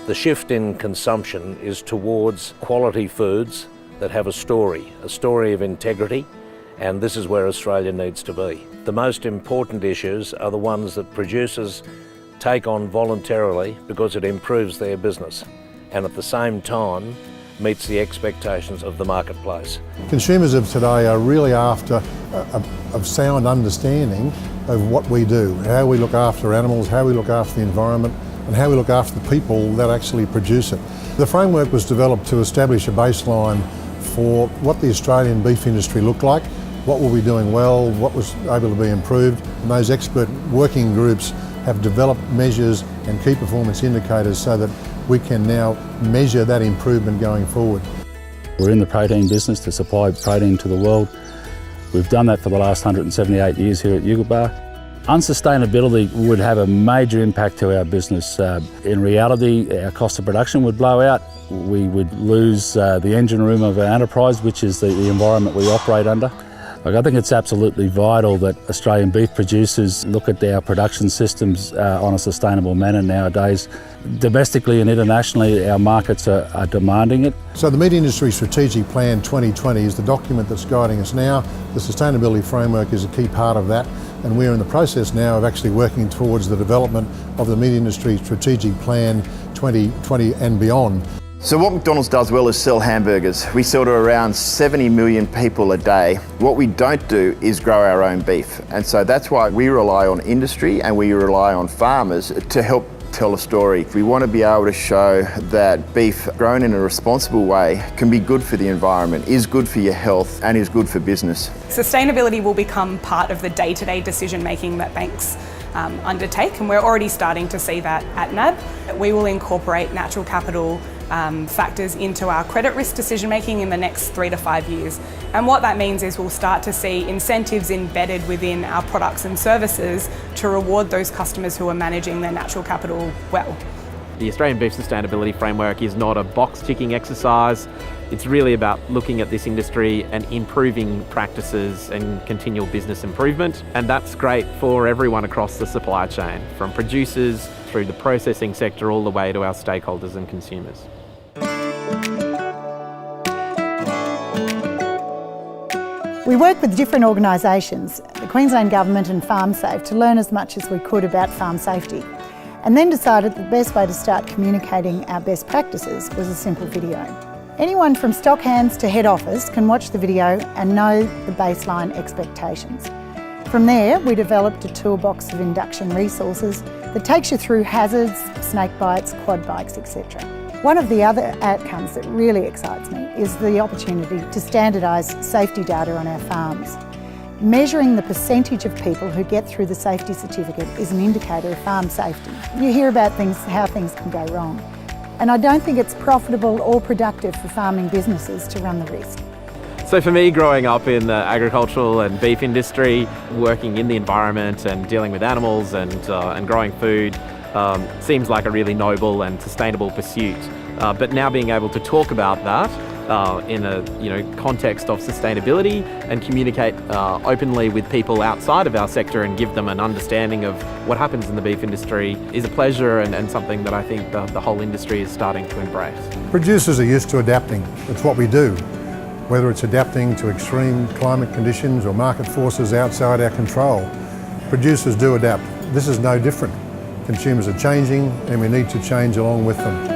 The shift in consumption is towards quality foods that have a story of integrity, and this is where Australia needs to be. The most important issues are the ones that producers take on voluntarily because it improves their business and at the same time meets the expectations of the marketplace. Consumers of today are really after a sound understanding of what we do, how we look after animals, how we look after the environment, and how we look after the people that actually produce it. The framework was developed to establish a baseline for what the Australian beef industry looked like, what were we doing well, what was able to be improved, and those expert working groups have developed measures and key performance indicators so that we can now measure that improvement going forward. We're in the protein business to supply protein to the world. We've done that for the last 178 years here at Yuggabah. Unsustainability would have a major impact to our business. In reality, our cost of production would blow out. We would lose the engine room of our enterprise, which is the environment we operate under. I think it's absolutely vital that Australian beef producers look at our production systems on a sustainable manner nowadays. Domestically and internationally, our markets are demanding it. So the Meat Industry Strategic Plan 2020 is the document that's guiding us now. The sustainability framework is a key part of that, and we're in the process now of actually working towards the development of the Meat Industry Strategic Plan 2020 and beyond. So what McDonald's does well is sell hamburgers. We sell to around 70 million people a day. What we don't do is grow our own beef. And so that's why we rely on industry and we rely on farmers to help tell a story. We want to be able to show that beef grown in a responsible way can be good for the environment, is good for your health and is good for business. Sustainability will become part of the day-to-day decision making that banks undertake, and we're already starting to see that at NAB. We will incorporate natural capital factors into our credit risk decision making in the next 3 to 5 years. And what that means is we'll start to see incentives embedded within our products and services to reward those customers who are managing their natural capital well. The Australian Beef Sustainability Framework is not a box-ticking exercise. It's really about looking at this industry and improving practices and continual business improvement. And that's great for everyone across the supply chain, from producers through the processing sector all the way to our stakeholders and consumers. We work with different organisations, the Queensland Government and FarmSafe, to learn as much as we could about farm safety, and then decided the best way to start communicating our best practices was a simple video. Anyone from stock hands to head office can watch the video and know the baseline expectations. From there, we developed a toolbox of induction resources that takes you through hazards, snake bites, quad bikes, etc. One of the other outcomes that really excites me is the opportunity to standardise safety data on our farms. Measuring the percentage of people who get through the safety certificate is an indicator of farm safety. You hear about how things can go wrong, and I don't think it's profitable or productive for farming businesses to run the risk. So for me, growing up in the agricultural and beef industry, working in the environment and dealing with animals and growing food seems like a really noble and sustainable pursuit. But now being able to talk about that in a context of sustainability and communicate openly with people outside of our sector and give them an understanding of what happens in the beef industry is a pleasure and something that I think the whole industry is starting to embrace. Producers are used to adapting. It's what we do. Whether it's adapting to extreme climate conditions or market forces outside our control, producers do adapt. This is no different. Consumers are changing and we need to change along with them.